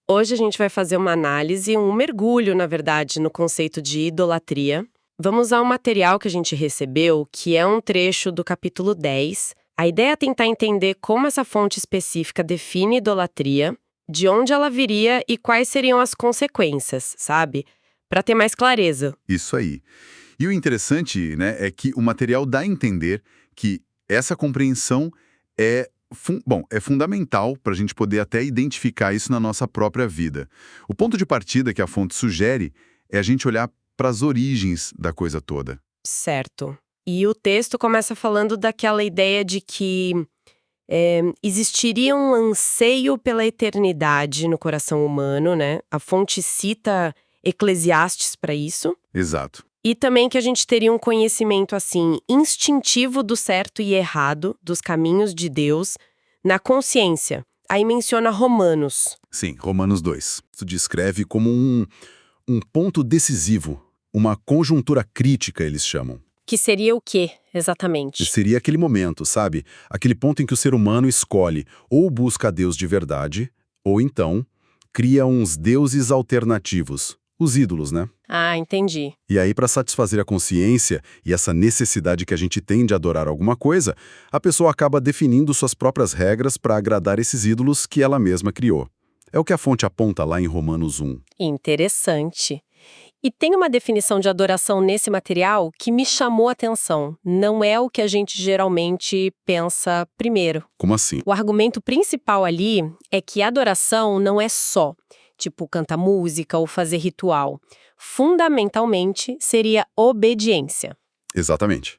Hoje a gente vai fazer uma análise, um mergulho, na verdade, no conceito de idolatria. Vamos usar um material que a gente recebeu, que é um trecho do capítulo 10. A ideia é tentar entender como essa fonte específica define idolatria, de onde ela viria e quais seriam as consequências, sabe? Para ter mais clareza. Isso aí. E o interessante, né, é que o material dá a entender que essa compreensão é fundamental para a gente poder até identificar isso na nossa própria vida. O ponto de partida que a fonte sugere é a gente olhar para as origens da coisa toda. Certo. E o texto começa falando daquela ideia de que existiria um anseio pela eternidade no coração humano, né? A fonte cita Eclesiastes para isso. Exato. E também que a gente teria um conhecimento, assim, instintivo do certo e errado, dos caminhos de Deus, na consciência. Aí menciona Romanos. Sim, Romanos 2. Isso descreve como um ponto decisivo, uma conjuntura crítica, eles chamam. Que seria o quê, exatamente? Seria aquele momento, sabe? Aquele ponto em que o ser humano escolhe ou busca a Deus de verdade, ou então cria uns deuses alternativos, os ídolos, né? Ah, entendi. E aí, para satisfazer a consciência e essa necessidade que a gente tem de adorar alguma coisa, a pessoa acaba definindo suas próprias regras para agradar esses ídolos que ela mesma criou. É o que a fonte aponta lá em Romanos 1. Interessante. E tem uma definição de adoração nesse material que me chamou a atenção. Não é o que a gente geralmente pensa primeiro. Como assim? O argumento principal ali é que adoração não é só, tipo, cantar música ou fazer ritual. Fundamentalmente, seria obediência. Exatamente.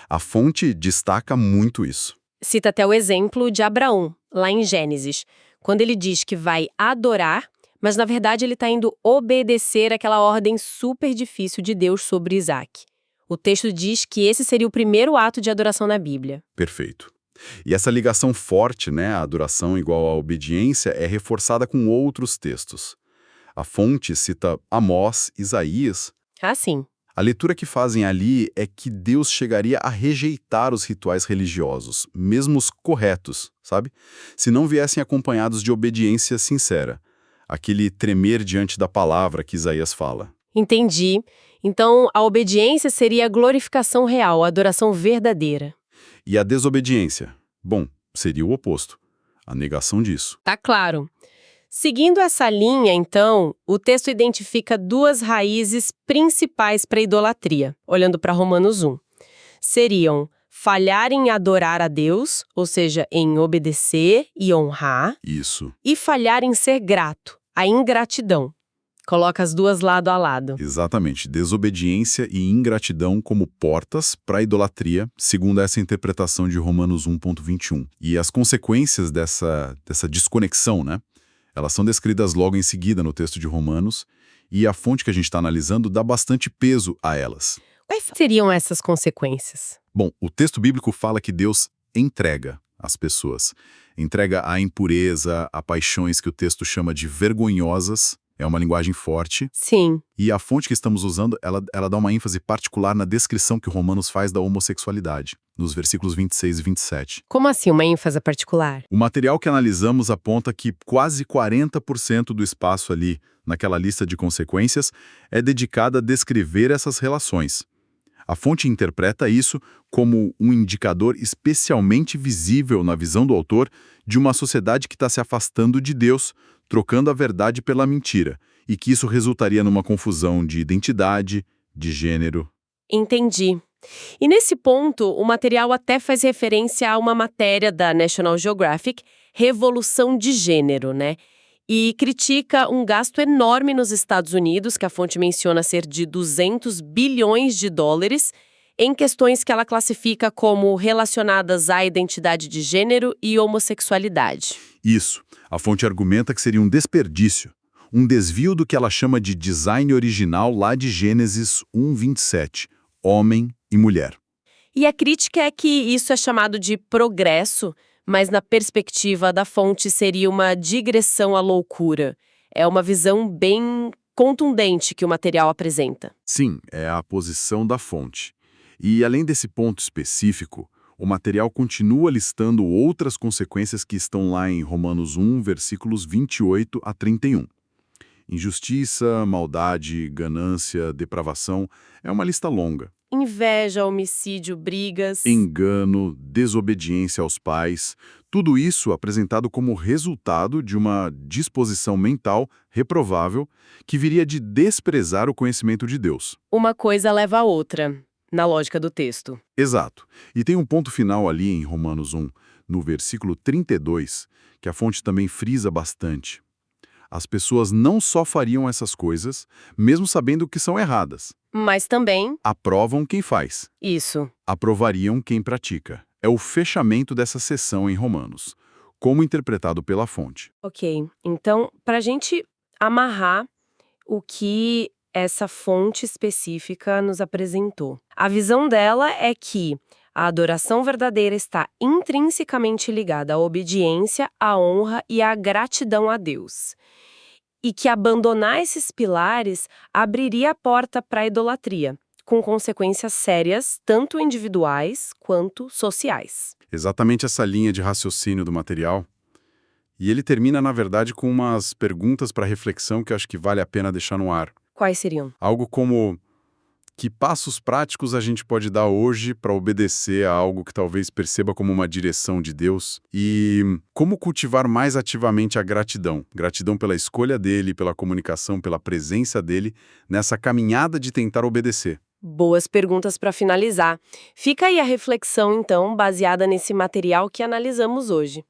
A fonte destaca muito isso. Cita até o exemplo de Abraão, lá em Gênesis, quando ele diz que vai adorar, mas na verdade ele está indo obedecer aquela ordem super difícil de Deus sobre Isaac. O texto diz que esse seria o primeiro ato de adoração na Bíblia. Perfeito. E essa ligação forte, né, a adoração igual à obediência, é reforçada com outros textos. A fonte cita Amós, Isaías. Ah, sim. A leitura que fazem ali é que Deus chegaria a rejeitar os rituais religiosos, mesmo os corretos, sabe? Se não viessem acompanhados de obediência sincera. Aquele tremer diante da palavra que Isaías fala. Entendi. Então, a obediência seria a glorificação real, a adoração verdadeira. E a desobediência? Bom, seria o oposto. A negação disso. Tá claro. Seguindo essa linha, então, o texto identifica duas raízes principais para a idolatria, olhando para Romanos 1. Seriam falhar em adorar a Deus, ou seja, em obedecer e honrar, Isso. e falhar em ser grato, a ingratidão. Coloca as duas lado a lado. Exatamente. Desobediência e ingratidão como portas para a idolatria, segundo essa interpretação de Romanos 1.21. E as consequências dessa desconexão, né? Elas são descritas logo em seguida no texto de Romanos, e a fonte que a gente está analisando dá bastante peso a elas. Quais seriam essas consequências? Bom, o texto bíblico fala que Deus entrega as pessoas. Entrega a impureza, a paixões que o texto chama de vergonhosas. É uma linguagem forte. Sim. E a fonte que estamos usando, ela dá uma ênfase particular na descrição que Romanos faz da homossexualidade, nos versículos 26 e 27. Como assim uma ênfase particular? O material que analisamos aponta que quase 40% do espaço ali, naquela lista de consequências, é dedicado a descrever essas relações. A fonte interpreta isso como um indicador especialmente visível na visão do autor de uma sociedade que está se afastando de Deus, trocando a verdade pela mentira, e que isso resultaria numa confusão de identidade, de gênero. Entendi. E nesse ponto, o material até faz referência a uma matéria da National Geographic, Revolução de Gênero, né? E critica um gasto enorme nos Estados Unidos, que a fonte menciona ser de 200 bilhões de dólares, em questões que ela classifica como relacionadas à identidade de gênero e homossexualidade. Isso. A fonte argumenta que seria um desperdício, um desvio do que ela chama de design original lá de Gênesis 1:27, homem e mulher. E a crítica é que isso é chamado de progresso, mas na perspectiva da fonte seria uma digressão à loucura. É uma visão bem contundente que o material apresenta. Sim, é a posição da fonte. E além desse ponto específico, o material continua listando outras consequências que estão lá em Romanos 1, versículos 28 a 31. Injustiça, maldade, ganância, depravação, é uma lista longa. Inveja, homicídio, brigas. Engano, desobediência aos pais, tudo isso apresentado como resultado de uma disposição mental reprovável que viria de desprezar o conhecimento de Deus. Uma coisa leva a outra, na lógica do texto. Exato. E tem um ponto final ali em Romanos 1, no versículo 32, que a fonte também frisa bastante. As pessoas não só fariam essas coisas, mesmo sabendo que são erradas. Mas também, Aprovam quem faz. isso. Aprovariam quem pratica. É o fechamento dessa seção em Romanos, como interpretado pela fonte. Ok, então, para a gente amarrar o que essa fonte específica nos apresentou. A visão dela é que a adoração verdadeira está intrinsecamente ligada à obediência, à honra e à gratidão a Deus. E que abandonar esses pilares abriria a porta para a idolatria, com consequências sérias, tanto individuais quanto sociais. Exatamente essa linha de raciocínio do material. E ele termina, na verdade, com umas perguntas para reflexão que eu acho que vale a pena deixar no ar. Quais seriam? Algo como: que passos práticos a gente pode dar hoje para obedecer a algo que talvez perceba como uma direção de Deus? E como cultivar mais ativamente a gratidão? Gratidão pela escolha dele, pela comunicação, pela presença dele nessa caminhada de tentar obedecer. Boas perguntas para finalizar. Fica aí a reflexão, então, baseada nesse material que analisamos hoje.